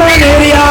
Neria,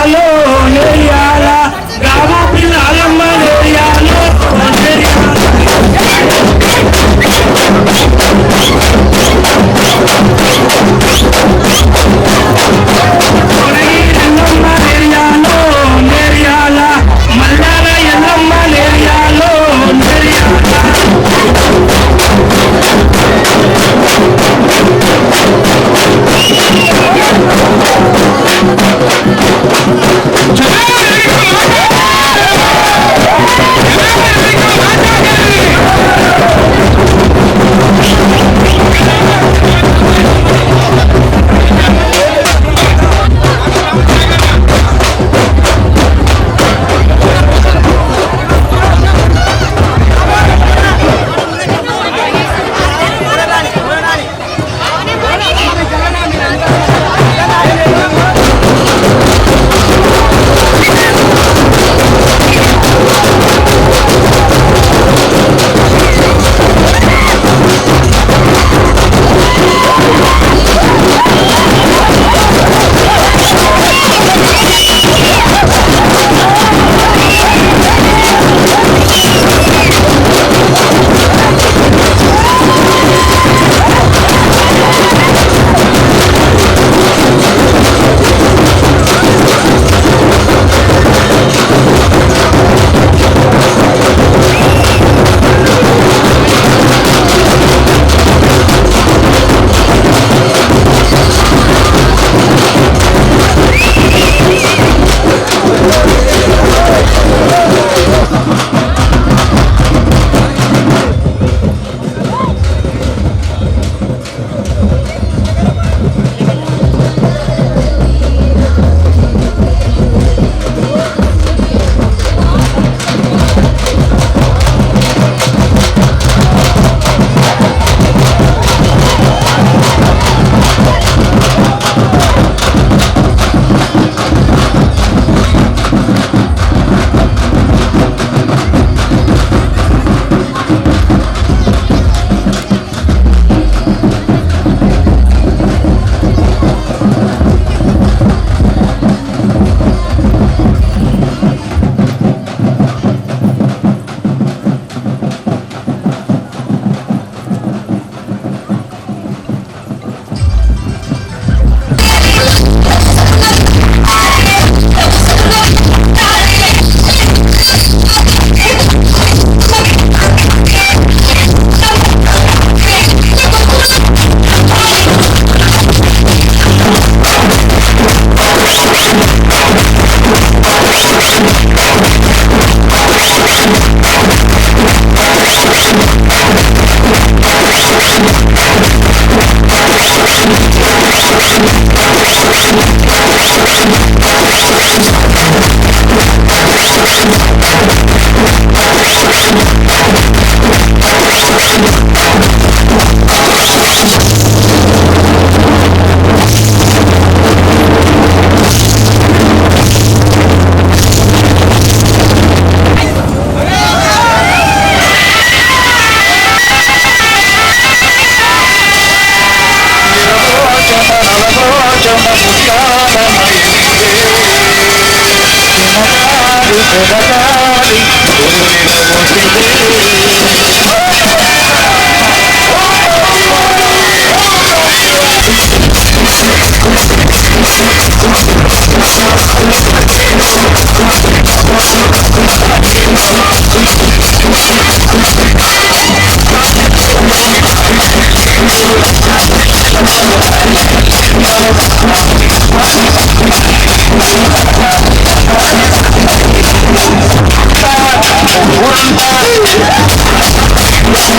One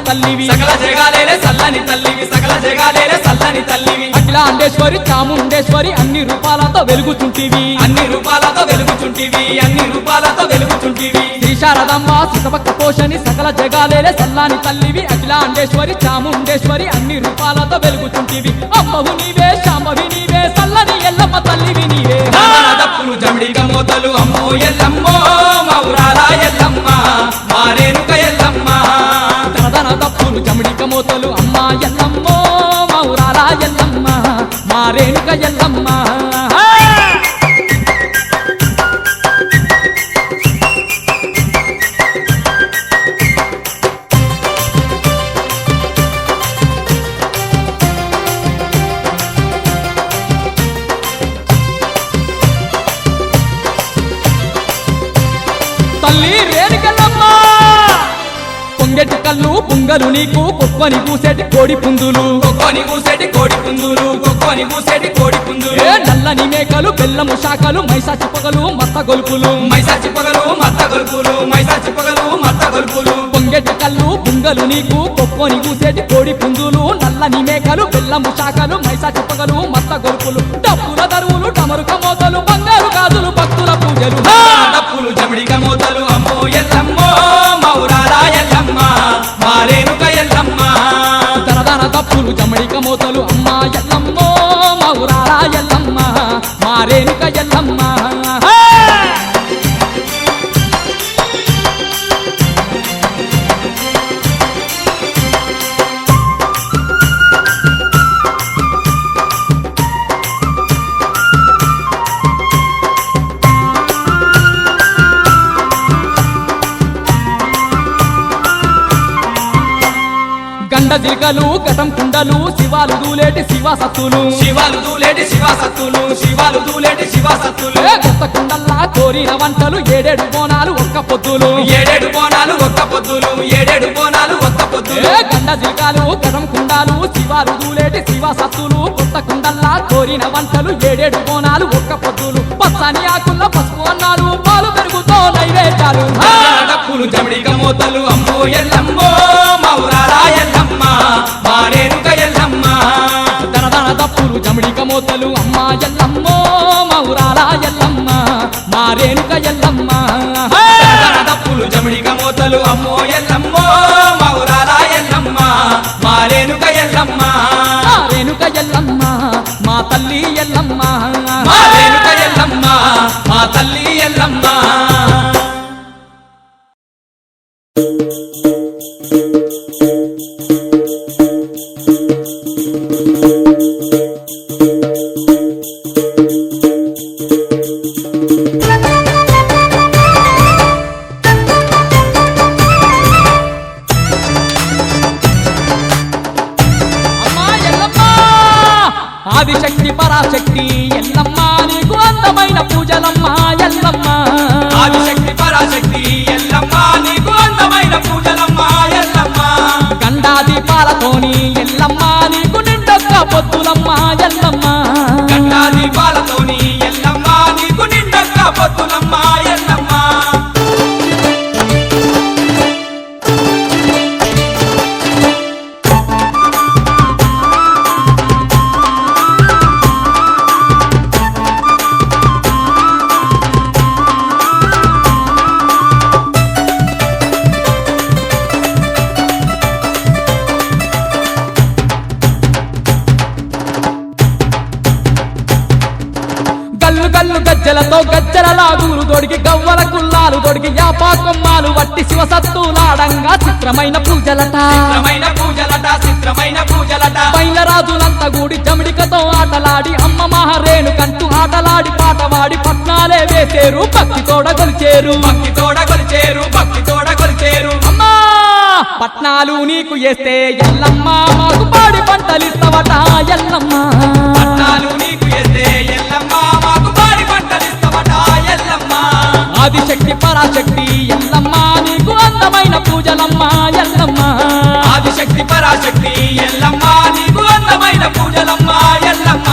తల్లివి సకల జగాలేలే సల్లని తల్లివి సకల జగాలేలే సల్లని తల్లివి అఖిలాండేశ్వరి చాముండేశ్వరి అన్ని రూపాలతో వెలుగుచుంటివి అన్ని రూపాలతో వెలుగుచుంటివి అన్ని రూపాలతో వెలుగుచుంటివి శ్రీ శారదమ్మ సుతపక్క పోషణి సకల జగాలేలే సల్లాని తల్లివి అఖిలాండేశ్వరి చాముండేశ్వరి అన్ని రూపాలతో వెలుగుచుంటివి అమ్మవు నీవే శాంభవి నీవే సల్లని ఎల్లమ్మ తల్లివి నీవే దప్పులు జమిడిగ మోతలు అమ్మో ఎల్లమ్మో మౌరాల ఎల్లమ్మ మారేనుక ఎల్లమ్మ దప్పులు జమిడిక మోతలు అమ్మ ఎల్లమ్మో మౌరాల ఎల్లమ్మ మారేనుక ఎల్లమ్మ తల్లి రేణుకెల్లమ్మ పొంగెటి కళ్ళు పుంగలు నీకు కొక్కొని కూసేటి కోడి పుందులు కొక్కొని కూసేటి కోడి పుందులు కొక్కొని కూసేటి కోడి పుందులు నల్లని మేకలు బెల్లము శాఖలు మైసాచి పొగలు మత్త గొలుపులు మైసాచి పొగలు మత్త గొలుపులు మైసాచి పొగలు మత్త గొలుపులు పొంగెటి కళ్ళు కొంగలు నీకు కొక్కొని కూసేటి కోడి పుంజులు నల్లని మేకలు బెల్లము శాఖలు మైసా చెప్పగలు మత్త గొలుపులు డప్పుల దరువులు డమరుక మోతలు బంగారు గాజులు భక్తుల పూజలు డప్పులు జమిడిక మోతలు అమ్మో ఎల్లమ్మో మౌరాల ఎల్లమ్మ మారేనుక ఎల్లమ్మ దరదన దప్పులు జమడిక మోతలు అమ్మా ఎల్లమ్మో మౌరాల ఎల్లమ్మ మారేనుక ఎల్లమ్మ గండ జిల్కలు గతం కుండలు శివాలు దూలేటి శివసత్తులు శివాలు దూలేటి శివసత్తులు శివాలు దూలేటి శివసత్తులు కొత్త కుండల్లా కోరిన వంటలు ఏడేడు బోనాలు ఒక్క పొద్దులు ఏడేడు బోనాలు ఒక్క పొద్దులు ఏడేడు బోనాలు ఒక్క పొద్దులు గండ జిల్కాలు గతం కుండాలు శివాలు దూలేటి శివసత్తులు కొత్త కుండల్లా కోరిన వంటలు ఏడేడు బోనాలు ఒక్క పొద్దులు పచ్చని ఆకుల్లో పసుపు అన్నాలు పాలు పెరుగుతో నైవేద్యాలు డప్పులు జమిడిక మోతలు అమ్మో ఎల్లమ్మో మౌరాల ఎల్లమ్మ మారేనుక ఎల్లమ్మ దరదన దప్పులు జమిడిక మోతలు అమ్మా ఎల్లమ్మో మౌరాల ఎల్లమ్మ మారేనుక ఎల్లమ్మ డప్పులు జమిడిక మోతలు అమ్మో ఎల్లమ్మో మౌరాల ఎల్లమ్మ మారేనుక ఎల్లమ్మ మారేనుక ఎల్లమ్మ మా తల్లి ఎల్లమ్మ మారేనుక ఎల్లమ్మ మా తల్లి ఎల్లమ్మ ఆదిశక్తి పరాశక్తి ఎల్లమ్మ నీకు అందమైన పూజలమ్మ ఎల్లమ్మ ఆదిశక్తి పరాశక్తి ఎల్లమ్మ నీకు అందమైన పూజలమ్మ ఎల్లమ్మ గండా దీపాలతోని ఎల్లమ్మ నీకు నిండొక్క పొత్తులమ్మ ఎల్లమ్మ గండా దీపాలతోని ఎల్లమ్మ నీకు నిండక్క పొత్తులమ్మ ఎల్లమ్మ గల్లు గల్లు గజ్జలతో గజ్జల లాగులు దొడికి గవ్వల కుల్లాలు దొడికి యాపాకొమ్మాలు వట్టి శివసత్తులాడంగా చిత్రమైన పూజలట చిత్రమైన పూజలట చిత్రమైన పూజలట బయలరాజులంతా గూడి జమిడికతో ఆటలాడి అమ్మ మహారేణుకంటూ ఆటలాడి పాటవాడి పట్నాలే వేసేరు భక్తి తోడ గొలిచేరు భక్తి తోడ కొలిచేరు భక్తి తోడ కొలిచేరు అమ్మా పట్నాలు నీకు వేస్తే ఎల్లమ్మ మాకు పాడి పంటలిస్తవట ఎల్లమ్మ పట్నాలు నీకు ఎస్తే ఎల్లమ్మ మాకు పాడి పంటలిస్తవట ఎల్లమ్మ ఆదిశక్తి పరాశక్తి ఎల్లమ్మ నీకు అందమైన పూజలమ్మ ఎల్లమ్మ ఆదిశక్తి పరాశక్తి ఎల్లమ్మ నీకు అందమైన పూజలమ్మ ఎల్లమ్మ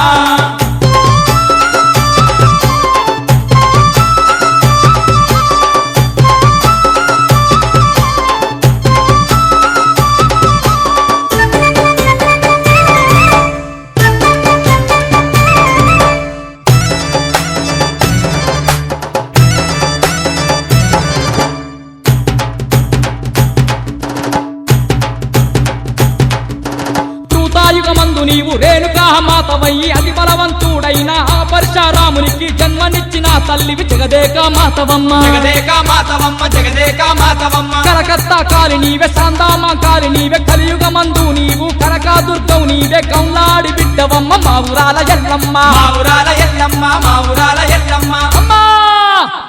యుగమందు నీవు రేణుకా మాతవయ్యి అతి బలవంతుడైన ఆ పరశురామునికి జన్మనిచ్చిన తల్లివి జగదేక మాతవమ్మ జగదేక మాతవమ్మ జగదేక మాతవమ్మ కలకత్తా కాలి నీవే సందామ కాలి నీవే కలియుగమందు నీవు కనకా దుర్గం నీవే కౌలాడి బిడ్డవమ్మ మా ఊరాల ఎల్లమ్మ మా ఊరాల ఎల్లమ్మ మా ఊరాల ఎల్లమ్మ అమ్మా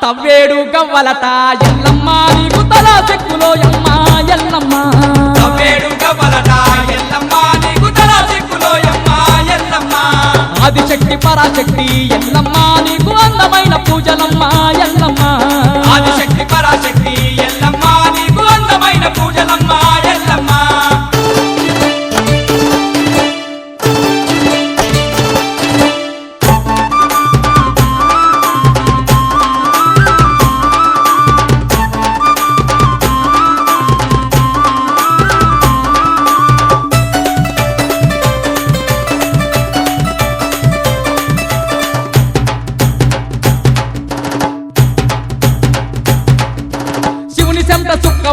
తవ్వేడు గవ్వలట ఎల్లమ్మ నీకు తలా చెక్కులో అమ్మ ఎల్లమ్మ తవ్వేడు గవ్వలట ఎల్లమ్మ నీకు తల సిక్కులో యమ్మ ఎల్లమ్మ ఆదిశక్తి పరాశక్తి ఎల్లమ్మ నీకు అందమైన పూజలమ్మ ఎల్లమ్మ ఆదిశక్తి పరాశక్తి ఎల్లమ్మ నీకు అందమైన పూజలమ్మ ఎల్లమ్మ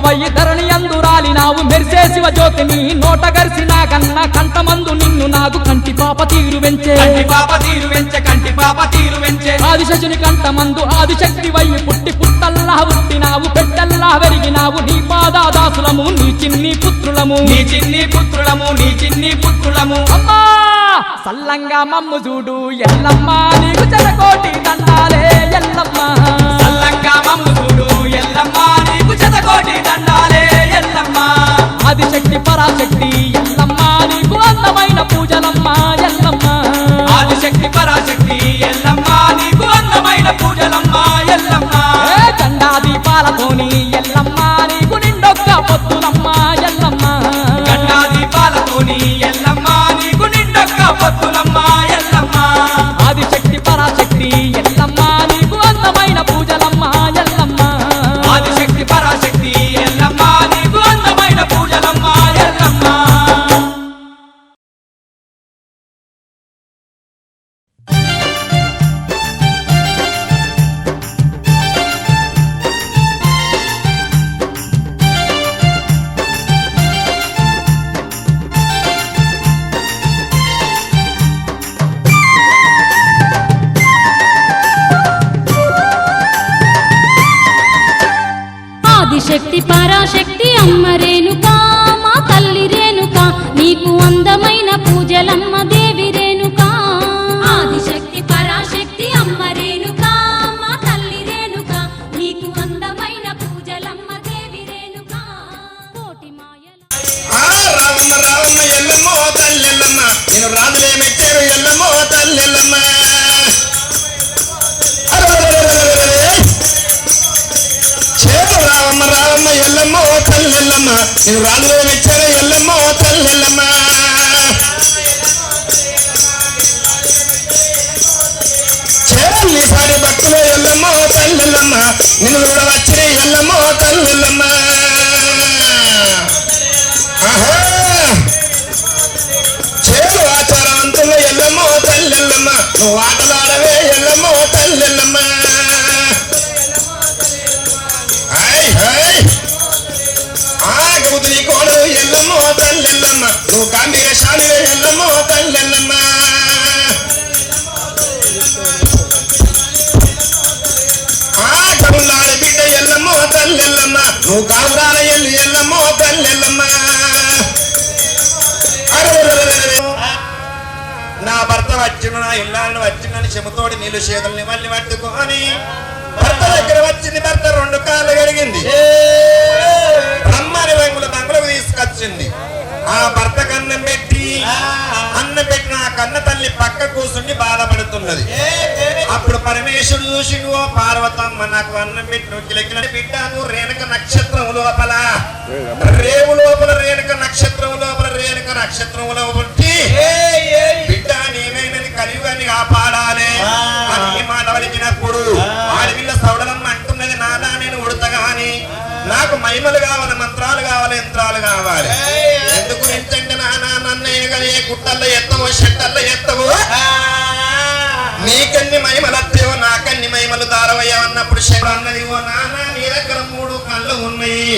రూపవయ్యి ధరణి అందురాలినావు మెరిసే శివ జ్యోతిని నోట గరిసిన కన్న కంటమందు నిన్ను నాకు కంటి పాప తీరు వెంచే కంటి పాప తీరు వెంచే కంటి పాప తీరు వెంచే ఆదిశని కంటమందు ఆదిశక్తి వయ్యి పుట్టి పుట్టల్లా పుట్టినావు పెట్టల్లా వెరిగినావు నీ పాదాదాసులము నీ చిన్ని పుత్రులము నీ చిన్ని పుత్రులము నీ చిన్ని పుత్రులము అమ్మా సల్లంగా మమ్ము చూడు ఎల్లమ్మ నీకు చెరకోటి దండాలే ఎల్లమ్మ సల్లంగా మమ్ము చూడు ఎల్లమ్మ నీకు శతకోటి దండాలే ఎల్లమ్మ ఆదిశక్తి పరాశక్తి ఎల్లమ్మ నీకు అందమైన పూజలమ్మ ఎల్లమ్మ ఆదిశక్తి పరాశక్తి ఎల్లమ్మ నీకు అందమైన పూజలమ్మ ఎల్లమ్మ ఏ చండా దీపాలతోని ఎల్లమ్మ నీకు నిండొక్క పొత్తులమ్మ ఎల్లమ్మ గండా దీపాలతోని ఎల్లమ్మ నీకు నిండొక్క పొత్తులమ్మ ఎల్లమ్మ ఆదిశక్తి పరాశక్తి ఎల్లమ్మ నీకు అందమైన పూజలమ్మ ఎల్లమ్మ ఆదిశక్తి పరాశక్తి ఎల్లమ్మ నీకు అందమైన పూజలమ్మ ఎల్లమ్మ ఆదిశక్తి పరాశక్తి అమ్మ రేణుకా మా తల్లి రేణుకా నీకు అందమైన పూజలమ్మ దేవి రేణుకా ఆదిశక్తి పరాశక్తి అమ్మ రేణుకా మా తల్లి రేణుకా నీకు అందమైన పూజలమ్మ దేవి రేణుకా కోటి మాయల రావమ్మ రావమ్మ ఎల్లమ్మో తల్లెల్లమ్మ నేను రాజులే మెచ్చారు ఎల్లమ్మో తల్లెల్లమ్మ చేరు రావమ్మ రావమ్మ ఎల్లమ్మో తల్లెల్లమ్మ నేను రాజులే మెచ్చారు ఎల్లమ్మో తల్లెల్లమ్మ చేరు నీ సారి భక్తులు ఎల్లమ్మో తల్లెల్లమ్మ నిన్ను కూడా వచ్చిన ఎల్లమ్మో తల్లెల్లమ్మ చేతులు ఆచారవంతులు ఎల్లమ్మో తల్లెల్లమ్మ నువ్వు ఆటలాడవే ఎల్లమ్మో తల్లెల్లమ్మ ఆగబుద్ది కోడలు ఎల్లమ్మో తల్లెల్లమ్మ నువ్వు గాంభీర శాలివే ఎల్లమ్మో తల్లెల్లమ్మ ఆగబుల్లాడి బిడ్డ ఎల్లమ్మో తల్లెల్లమ్మ నువ్వు కావురాల ఎల్లు ఎల్లమ్మో తల్లెల్లమ్మ నా భర్త వచ్చిన నా ఇల్లాలను వచ్చిందని చెమతోడి నీళ్ళు చేతుల్ని మళ్ళీ పట్టుకొని భర్త దగ్గర వచ్చింది భర్త రెండు కాళ్ళు కడిగింది బ్రహ్మని రంగుల బంగులకు తీసుకొచ్చింది ఆ భర్త కన్నం పెట్టి అన్నం పెట్టి నా కన్న తల్లి పక్క కూర్చుని బాధపడుతున్నది అప్పుడు పరమేశ్వరుడు చూసి ఓ పార్వతమ్మ నాకు అన్నం పెట్టి నొక్కిలెక్కిన బిడ్డ నువ్వు రేణుక నక్షత్రం లోపల రేవు లోపల రేణుక నక్షత్రం లోపల రేణుక నక్షత్రం లోపల బిడ్డ నీవైనది కలియుగాన్ని కాపాడాలి అని మాట వలికినప్పుడు ఆడపిల్ల సౌడలమ్మ అంటున్నది నానా నేను ఉడతగాని నాకు మహిమలు కావాలి మంత్రాలు కావాలి యంత్రాలు కావాలి ఎందుకు ఎంతంటే నానా నన్నయ్య కానీ ఏ గుట్టల్లో ఎత్తవో షెట్టల్లో ఎత్తవో నీకన్ని మహిమలు అత్తేవో నాకన్ని మహిమలు దారవయ్యా అన్నప్పుడు శివ అన్నది ఓ నానా నీ దగ్గర 3 కళ్ళు ఉన్నాయి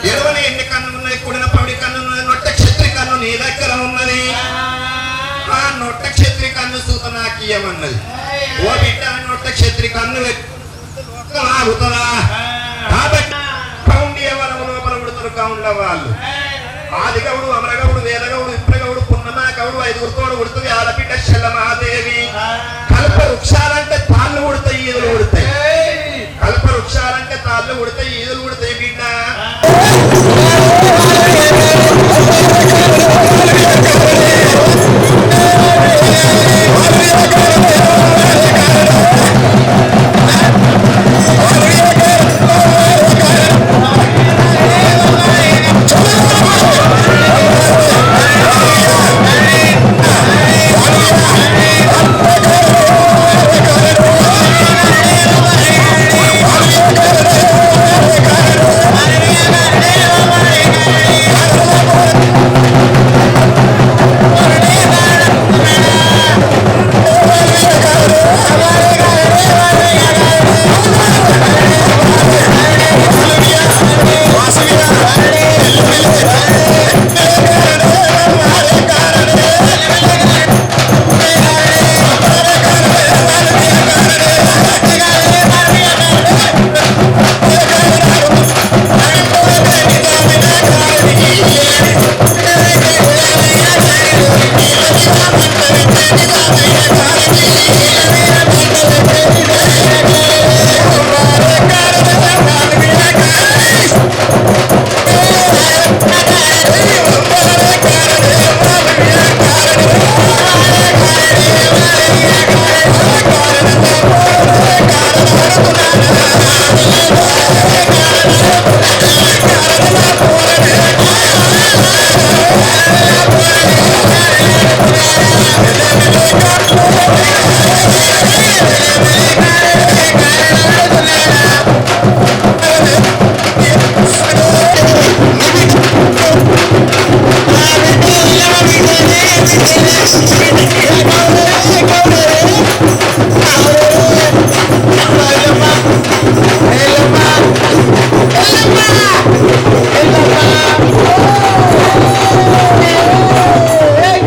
20 ఎన్ని కన్నులు ఉన్నాయి కుడిన పవిడి కన్ను ఉన్నది నొట్ట క్షత్రి కన్ను నీ దగ్గర ఉన్నది ఆ నొట్ట క్షత్రి కన్ను సూత నాకు ఇయ్యమన్నది ఓ బిడ్డ నొట్ట క్షత్రి కన్ను ఆగుతుందా కాబట్టి కౌండియ వరం లోపల ఉడుతురు కౌండ్ల వాళ్ళు ఆదిగౌడు అమరగౌడు వేదగౌడు ఇప్రగౌడు పున్నమా గౌడు 5 తోడు ఉడుతుంది ఆడబిడ్డ శల్లమాదేవి కల్ప వృక్షాలంటే తాళ్ళు ఉడతాయి ఈదులు ఉడతాయి కల్ప వృక్షాలంటే తాళ్ళు ఉడతాయి ఈదులు ఉడతాయి బిడ్డ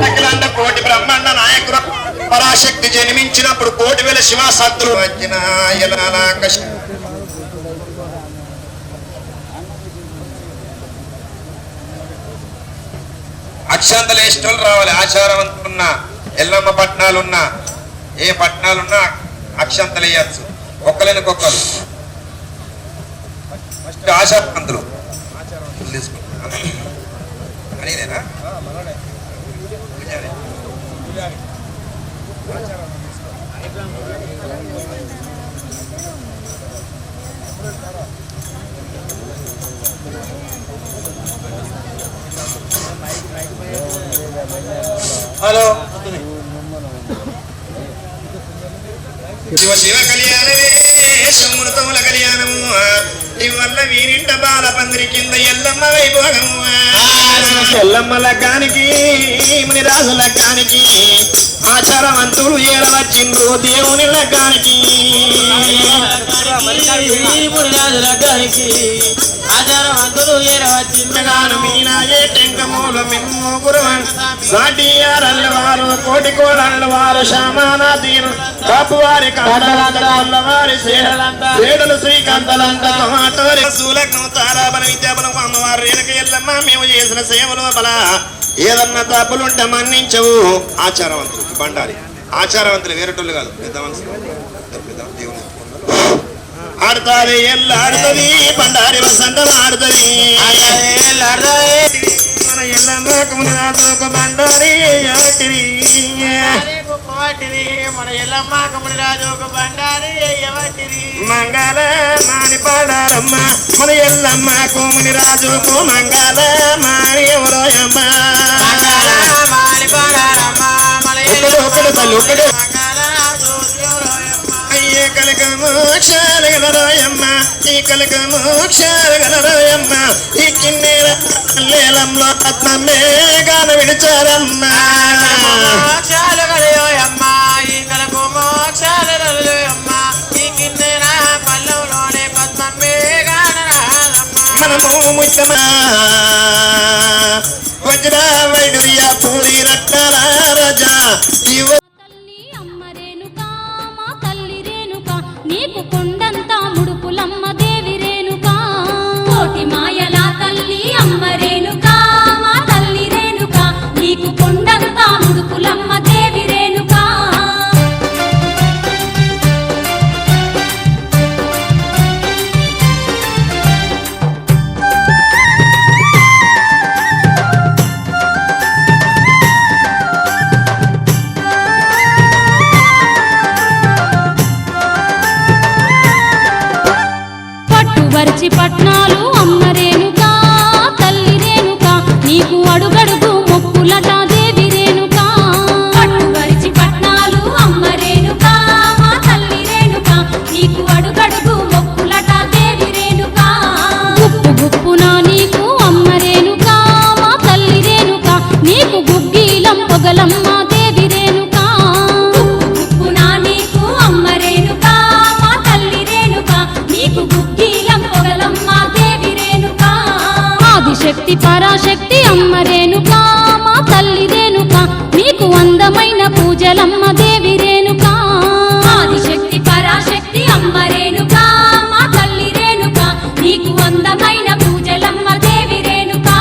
అఖిలాండ కోటి బ్రహ్మాండ నాయకుడు పరాశక్తి జన్మించినప్పుడు 1,000,000 శివసత్తులు వచ్చిన అక్షంతలు వేసేటోళ్ళు రావాలి. ఆచారవంతులున్న ఎల్లమ్మ పట్నాలున్నా ఏ పట్నాలున్నా అక్షంతలు వేయచ్చు. ఒక్కలేనికొక్కరు ఫస్ట్ ఆచారవంతులు తీసుకుంటున్నారు. అడిగినేనా హలో శివ శివ కళ్యాణమే సమునతముల కళ్యాణము ఇవల్ల వీరింట బాల పందిరి కింద ఎల్లమ్మ వైభోగము ఎల్లమ్మ లగ్గానికి ముని రాజు లగ్గానికి ఆచారవంతులు ఏరవచ్చిండ్రు దేవుని లగ్గానికి ఆచారవంతులు ఏరవచ్చిండగాను మీనాయే టెంకమూల మిమ్ము గురువన్ సాటియారల్ల వారు కోటి కోడళ్ళ వారు శ్యామానా తీరు కాపు వారి కాళ్ళ వారి సేడలు శ్రీకాంతలంత టమాటోరి సూలగ్నం తారాబల విద్యాబలం అమ్మవారు రేణుక ఎల్లమ్మ మేము చేసిన సేవలో బల ఏదన్నా తప్పులుంటే మన్నించవు. ఆచారవంతులు బండారి ఆచారవంతులు వేరేటోళ్ళు కాదు. పెద్ద మనసు దేవుని ఆడతాది ఎల్ల ఆడుతుంది బండారి వసంతం ఆడుతుంది మన ఎల్లమ్మకు బండారి మన ఎల్లమ్మకు బండారి మంగళ మాని పాడారమ్మ మన ఎల్లమ్మకు ముని రాజుకు మంగళ మాని ఎవరోయమ్మ ఒకడు తల్లి ఒకడు అయ్యే కలక మోక్షాలు గలరోయమ్మ ఈ కలక మోక్షాలు గలరోయమ్మ ఈ కిన్నెర లేలంలో పద్మమే గాన విడిచారమ్మ మోక్షాలు గలయోయమ్మ ఈ కలకు మోక్షాలు గలయోయమ్మ ఈ కిన్నెర పల్లవులోనే పద్మమే గాన మనము ముచ్చమా వజ్ర వైడుర్య పూరి రత్నాల రాజా నీకు కొండంతా ముడుపులమ్మ దేవి రేణుకా కోటి మాయల తల్లి అమ్మ రేణుకా మా తల్లి రేణుకా నీకు కొండంతా ముడుపులమ్మ దేవి రేణుకా వరిచి పట్నాలు అమ్మ రేణుకా తల్లి రేణుకా నీకు అడుగడుగు మొక్కులట దేవి రేణుకా పట్టు వరిచి పట్నాలు అమ్మ రేణుకా మా తల్లి రేణుకా నీకు అడుగడుగు మొక్కులట దేవి రేణుకా గుప్పు గుప్పునా నీకు అమ్మ రేణుకా మా తల్లి రేణుకా నీకు గుగ్గీలం పొగలమ్మ దేవి రేణుకా గుప్పు గుప్పునా నీకు అమ్మ రేణుకా మా తల్లి రేణుకా నీకు గుగ్గీలం పొగలమ్మ దేవి రేణుకా ఆదిశక్తి పరాశక్తి అమ్మ రేణుకా మా తల్లి రేణుకా నీకు అందమైన పూజలమ్మ దేవి రేణుకా ఆదిశక్తి పరాశక్తి అమ్మ రేణుకా మా తల్లి రేణుకా నీకు అందమైన పూజలమ్మ దేవి రేణుకా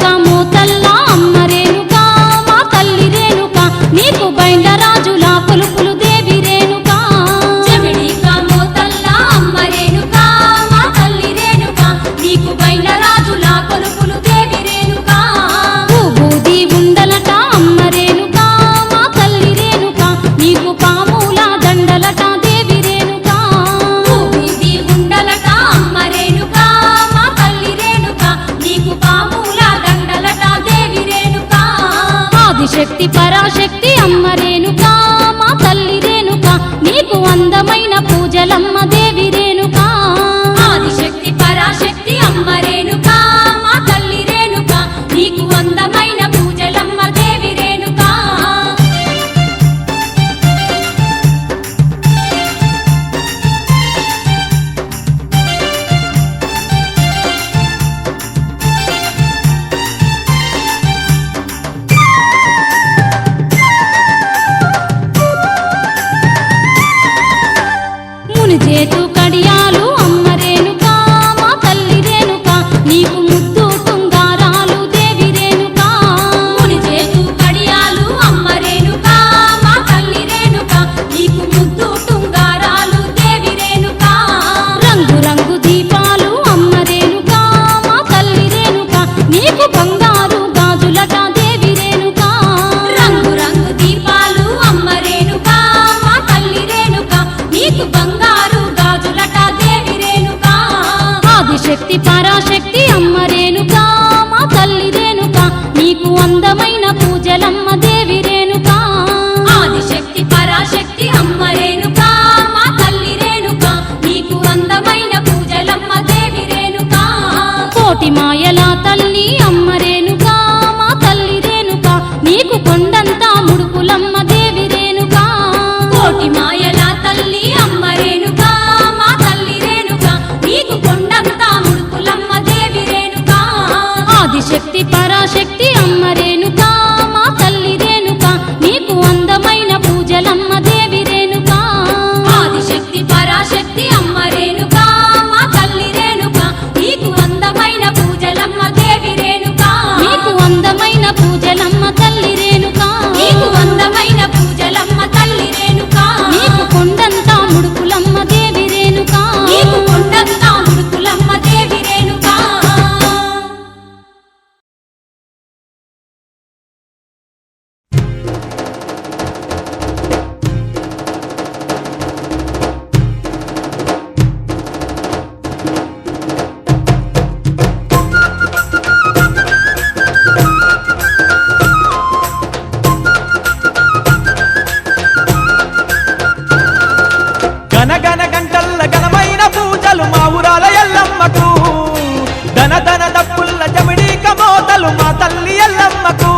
జమిడిక మోతల్ల అమ్మ రేణుక మా తల్లి రేణుక నీకు బైండ్ల రాజుల కొలుపులు దేవి రేణుక జమిడిక మోతల్ల అమ్మ రేణుక మా తల్లి రేణుక నీకు బైండ్ల రాజుల కొలుపులు దేవి రేణుక బూది ఉండలట అమ్మ రేణుక మా తల్లి రేణుక నీకు పాముల దండలట దేవి రేణుక బూది ఉండలట అమ్మ రేణుక మా తల్లి రేణుక నీకు పాముల దండలట దేవి రేణుక ఆదిశక్తి పరాశక్తి అమ్మ రేణుక మా తల్లి రేణుక నీకు అందమైన పూజలమ్మ దేవి రేణుక ఆదిశక్తి పరాశక్తి అమ్మ రేణుక మా తల్లి రేణుక నీకు అందమైన పూజలమ్మ దేవి రేణుక మునిజేతు కడియాలు అమ్మ రేణుక మా తల్లి రేణుక నీకు ముద్దు టుంగారాలు దేవి రేణుక మునిజేతు కడియాలు అమ్మ రేణుక మా తల్లి రేణుక నీకు ముద్దు టుంగారాలు దేవి రేణుక రంగు రంగు దీపాలు అమ్మ రేణుక మా తల్లి రేణుక నీకు బంగారు గాజులట దేవి రేణుక రంగు రంగు దీపాలు అమ్మ రేణుక మా తల్లి రేణుక నీకు బంగారు గాజులట దేవి రేణుక ఆదిశక్తి పరాశక్తి అమ్మ రేణుక మా తల్లి రేణుక నీకు అందమైన పూజలమ్మ దేవి రేణుక ఆదిశక్తి పరాశక్తి అమ్మ రేణుక మా తల్లి రేణుక నీకు అందమైన పూజలమ్మ దేవి రేణుక కోటి మాయల తల్లి అమ్మ రేణుక మా తల్లి రేణుక నీకు కొండంతా ముడుపులమ్మ దేవి రేణుక కోటి మాయల తల్లి అమ్మ రేణుక మా తల్లి రేణుక నీకు కొండంతా ముడుపులమ్మ దేవి రేణుక ఆదిశక్తి పరాశక్తి అమ్మ రేణుక మా తల్లి రేణుక నీకు అందమైన పూజలమ్మ దేవి రేణుక ఆదిశక్తి పరాశక్తి అమ్మ రేణుక మా తల్లి రేణుక నీకు అందమైన పూజలమ్మ దేవి రేణుక నీకు అందమైన పూజలమ్మ తల్లి రేణుక నీకు అందమైన పూజలమ్మ తల్లి రేణుక నీకు కొండంతా ముడుపులమ్మ దేవి రేణుక నీకు కొండంతా ముడుపులమ్మ దేవి రేణుక గనగన గంటల్ల ఘనమైన పూజలు మా ఊరాల ఎల్లమ్మకు ధన ధన దప్పుల్ల జమిడిక మోతలు మా తల్లి ఎల్లమ్మకు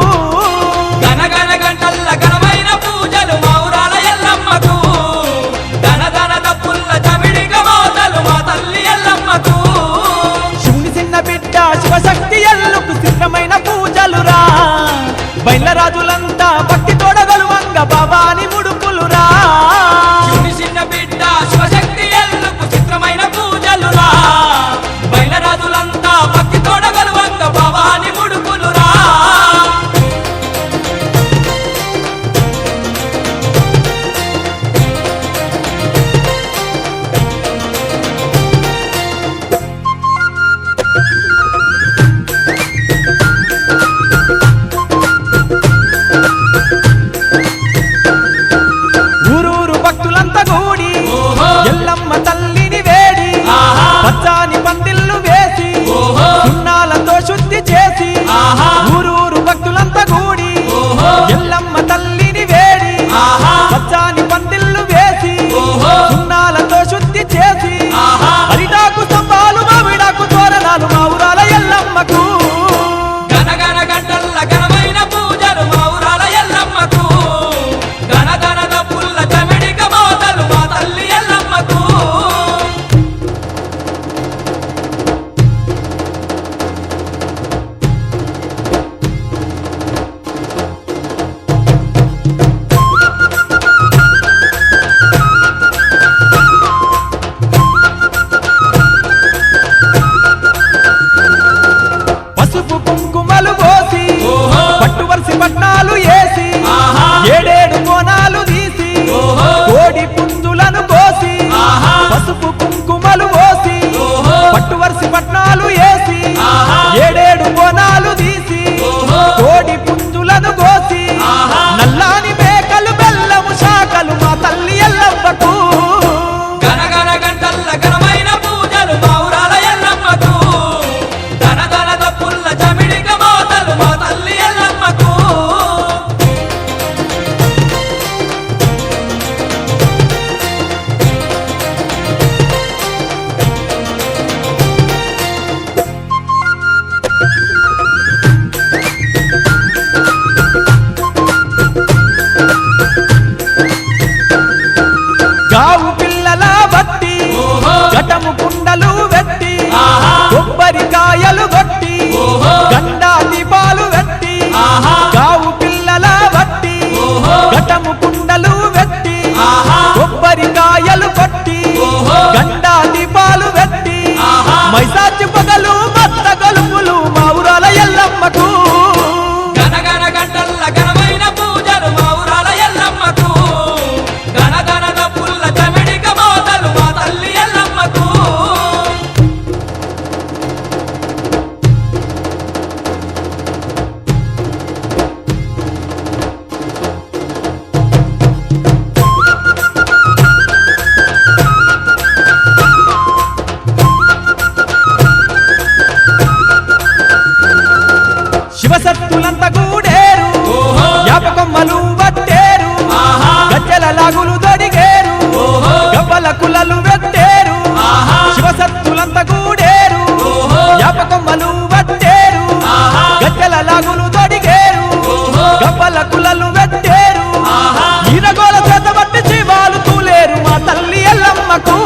గనగన గంటల్ల ఘనమైన పూజలు మా ఊరాల ఎల్లమ్మకు ధన ధన దప్పుల్ల జమిడిక మోతలు మా తల్లి ఎల్లమ్మకు శివుని చిన్న బిడ్డ శివశక్తి ఎల్లుకు సిద్ధమైన పూజలురా బైళ్ళ రాజులంతా భక్తి తోడగలువంగ భవాని ముడుపులురా చిన్న బిడ్డ శివశక్తి ఎల్లుకు చిత్రమైన పూజలురా బైలరాజులంతా భక్తి తోడగలువంగ భవాని ముడుపులురా శివసత్తులంత గూడేరు ఓహో. యాపకొమ్మలు వట్టేరు ఆహా. గజ్జల లాగులు దొడిగేరు ఓహో. గవ్వల కులలు వెట్టేరు ఆహా. శివసత్తులంత గూడేరు ఓహో. యాపకొమ్మలు వట్టేరు ఆహా. గజ్జల లాగులు దొడిగేరు ఓహో. గవ్వల కులలు వెట్టేరు ఆహా. ఈరగోల చేత పట్టి జీవాలు తూలేరు మా తల్లి ఎల్లమ్మకు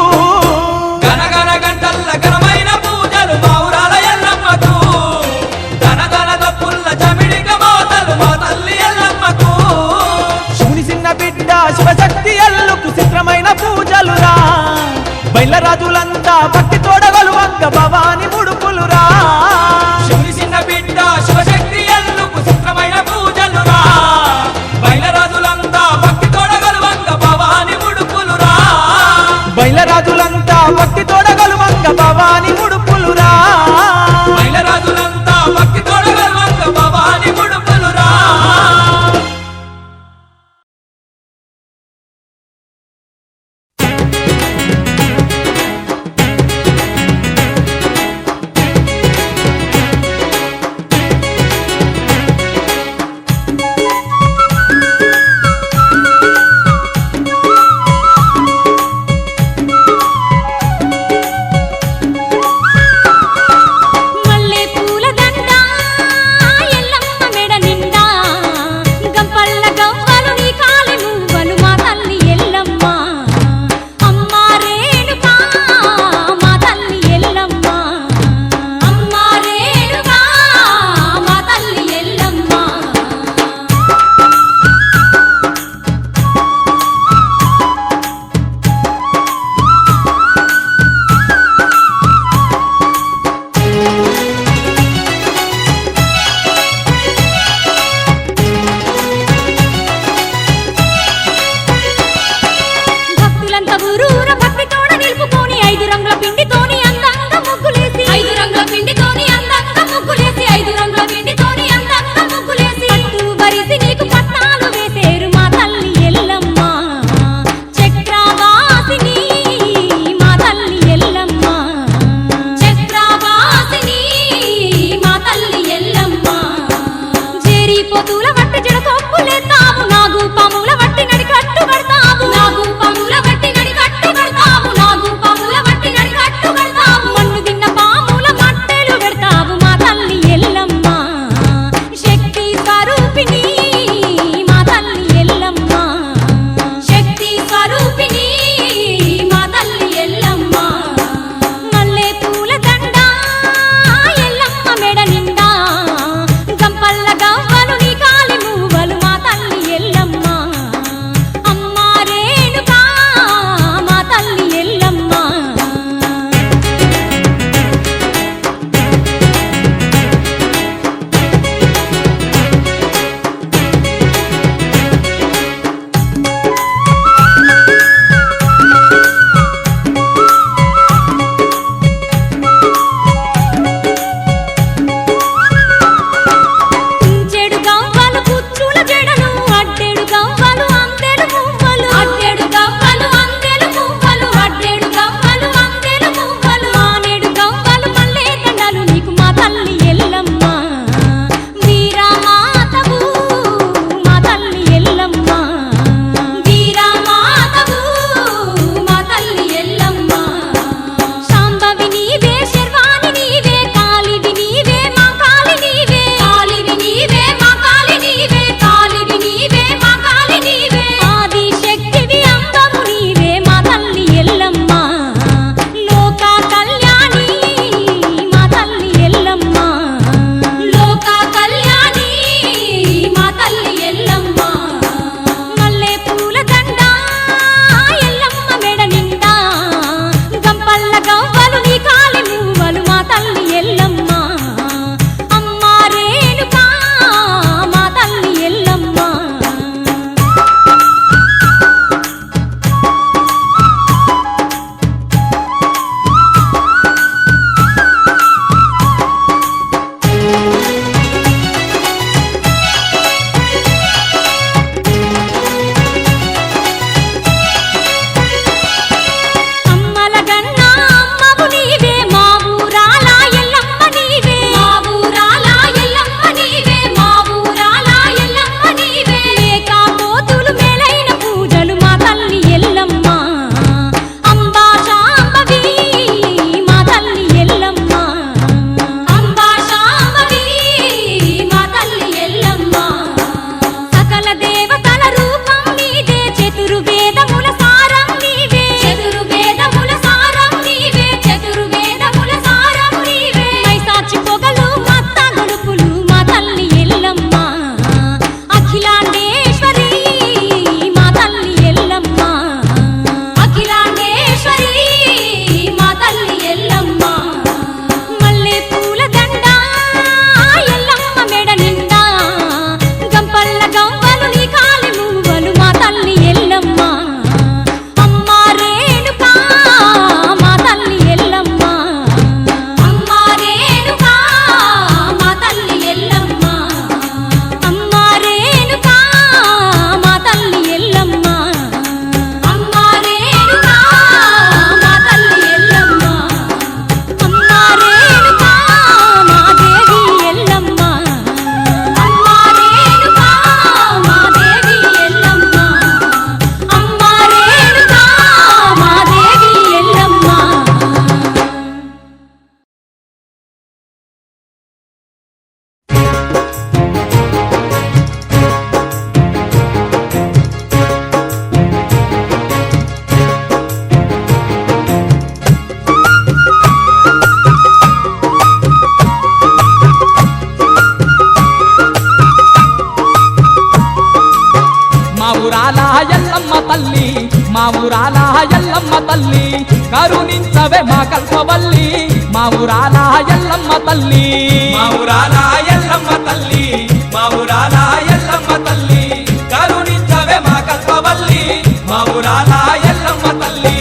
గనగన గంటల్ల ఘనమైన పూజలు మా ఊరాల ఎల్లమ్మకు ధన దప్పుల్ల చమిడిక మోతలు మా తల్లి ఎల్లమ్మకు శివుని చిన్న బిడ్డ శివశక్తి ఎల్లుకు చిత్రమైన పూజలురా బయలరాజులంతా భక్తి తోడగలు వంక భవాని ముడుపులురా శివుని చిన్న బిడ్డ శివశక్తి ఎల్ల ఊరాల ఎల్లమ్మ తల్లి మా ఊరాల ఎల్లమ్మ తల్లి కరుణించవే మా కల్పవల్లి మా ఊరాల ఎల్లమ్మ తల్లి మా ఊరాల ఎల్లమ్మ తల్లి మా ఊరాల ఎల్లమ్మ తల్లి కరుణించవే మా కల్పవల్లి మా ఊరాల ఎల్లమ్మ తల్లి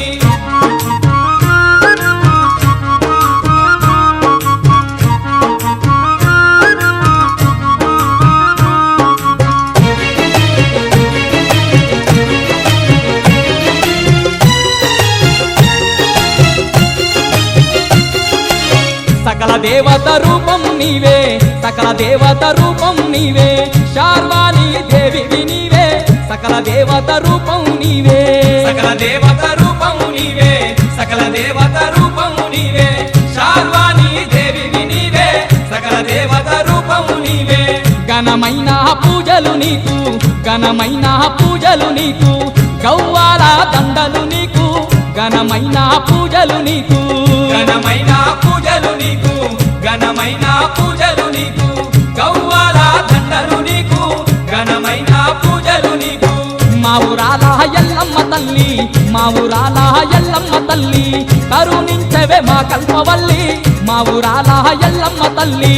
సకల దేవత రూపం నీవే సకల దేవత రూపం నీవే శార్వాణి దేవివి నీవే సకల దేవత రూపం నీవే సకల దేవత రూపము నీవే సకల దేవత రూపము నీవే శార్వాణి దేవివి నీవే సకల దేవత రూపము నీవే ఘనమైన పూజలు నీకు ఘనమైన పూజలు నీకు గౌవాల దండలు నీకు ఘనమైన పూజలు నీకు ఘనమైన పూజలు నీకు ఘనమైన పూజలు నీకు గౌవాల దండలు నీకు ఘనమైన పూజలు నీకు మా ఊరాల ఎల్లమ్మ తల్లి మా ఊరాల ఎల్లమ్మ తల్లి కరుణించవే మా కల్పవల్లి మా ఊరాల ఎల్లమ్మ తల్లి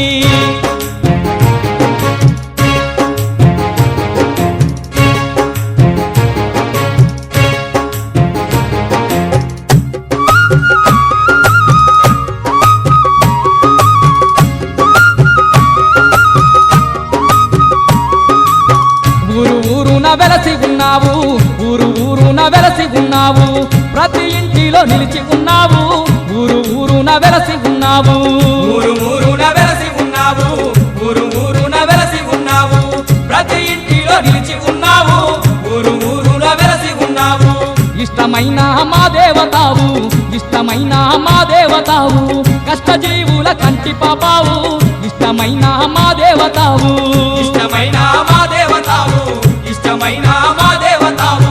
ఊరు ఊరున వెలసి ఉన్నావు ఊరు ఊరున వెలసి ఉన్నావు ప్రతి ఇంటిలో నిలిచి ఉన్నావు ఊరు ఊరున వెలసి ఉన్నావు ఊరు ఊరున వెలసి ఉన్నావు ఊరు ఊరున వెలసి ఉన్నావు ప్రతి ఇంటిలో నిలిచి ఉన్నావు ఊరు ఊరున వెలసి ఉన్నావు ఇష్టమైన మా దేవతావు ఇష్టమైన మా దేవతావు కష్టజీవుల కంటి పాపావు ఇష్టమైన మా దేవతావు ఇష్టమైన మా దేవతావు ఇష్టమైన మా దేవతావు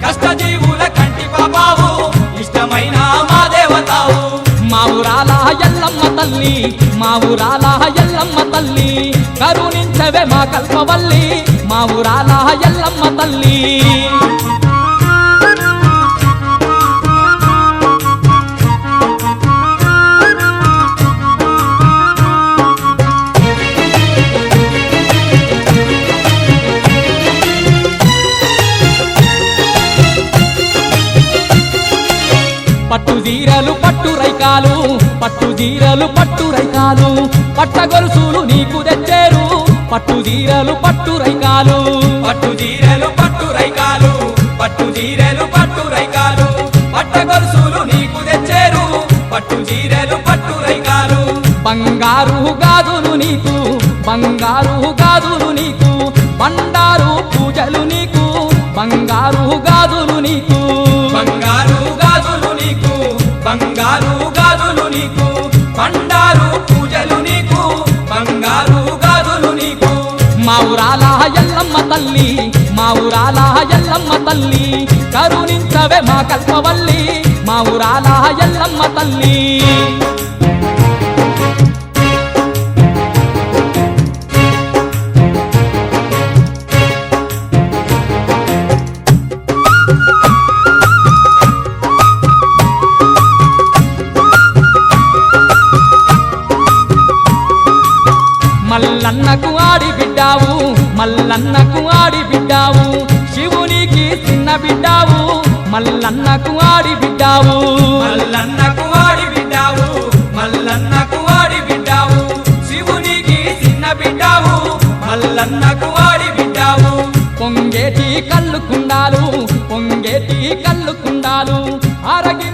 కష్టజీవుల కంటి పాపావు ఇష్టమైన మా దేవతావు మా ఊరాల ఎల్లమ్మ తల్లి మా ఊరాల ఎల్లమ్మ తల్లి కరుణించవే మా కల్పవల్లి మా ఊరాల ఎల్లమ్మ తల్లి పట్టు జీరలు పట్టు రైకాలు పట్టు జీరలు పట్టు రైకాలు పట్ట గొలుసులు నీకు తెచ్చేరు పట్టు జీరలు పట్టు రైకాలు పట్టు జీరెలు పట్టు రైకాలు పట్టు జీరెలు పట్టు రైకాలు పట్ట గొలుసులు నీకు తెచ్చేరు పట్టు జీరెలు పట్టు రైకాలు బంగారు గాజులు నీకు బంగారు గాజులు నీకు బండారు పూజలు నీకు బంగారు గాజులు నీకు బంగారు గాజులు నీకు బంగారు గాజులు నీకు బండారు పూజలు నీకు బంగారు గాజులు నీకు మా ఊరాల ఎల్లమ్మ తల్లి మా ఊరాల ఎల్లమ్మ తల్లి కరుణించవే మా కల్పవల్లి మా ఊరాల ఎల్లమ్మ తల్లి మల్లన్నకు ఆడి బిడ్డావు మల్లన్నకు ఆడి బిడ్డావు శివునికి చిన్న బిడ్డావు మల్లన్నకు ఆడి బిడ్డావు మల్లన్నకు వాడి బిడ్డావు మల్లన్నకు వాడి బిడ్డావు శివునికి చిన్న బిడ్డావు మల్లన్నకు వాడి బిడ్డావు పొంగేటి కళ్ళు కుండాలు పొంగేటి కళ్ళు కుండాలు ఆరగి